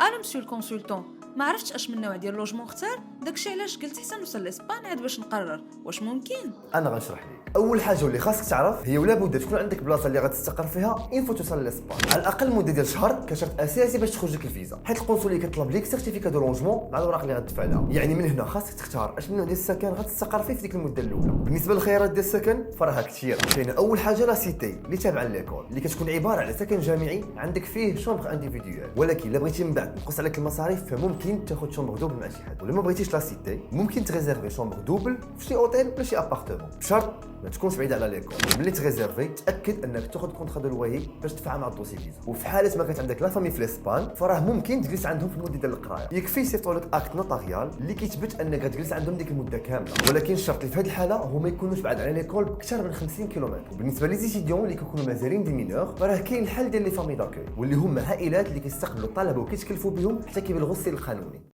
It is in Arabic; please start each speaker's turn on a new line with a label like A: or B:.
A: انا مسيو الكونسلطون ما عرفتش اش من نوع ديال لوجمون اختار، داكشي علاش قلت حسن نوصل لاسبان عاد باش نقرر واش ممكن.
B: انا غنشرح لك. اول حاجه اللي خاصك تعرف هي ولا بد تكون عندك بلاصه اللي غتستقر فيها انفو توصل لاسبان، على الاقل مده ديال شهر كشرط اساسي باش تخرج لك الفيزا، حيت القنصليه كتطلب لك سيرتيفيكا دو لونجمون مع الاوراق اللي غتدفع لها. يعني من هنا خاصك تختار اش من نوع ديال السكن غتستقر فيه في ديك المده الاولى. بالنسبه للخيارات ديال السكن فراها كثيره. كاينه اول حاجه لا سيتي اللي تابعه ليكول، اللي كتكون عباره على سكن جامعي عندك فيه شومبر انديفيديوال، ولكن الا بغيتي من بعد تنقص عليك المصاريف فممكن تاخذ شومبر دوبل مع شي حد. ولا ما بغيتيش لا سيتي ممكن تريزيرفي شومبر دوبل في شي اوتيل ولا شي ابارتمون، بشرط ما تكونش بعيد على ليكول. ملي تريزيرفي تاكد انك تاخذ كونطرا دو لويي باش تدفعها مع الدوسي فيزا. وفي حاله ما كانت عندك لا فامي في الاسبان فراه ممكن تجلس عندهم في المده ديال القرايه، يكفي يصيفطوا لك اكت نوتاريال اللي كيثبت انك غتجلس عندهم ديك المده كامله. ولكن الشرط اللي في هذه الحاله هو ما يكونوش بعاد على ليكول باكثر من 50 كيلومتر. وبالنسبه لي زيتيديون اللي كيكونوا مازالين دي مينور فراه كاين الحل ديال لي فامي داكوي، واللي هما عائلات اللي كيستقبلوا الطلبه وكيتكلفوا بهم حتى كيبلغوا السن القانوني.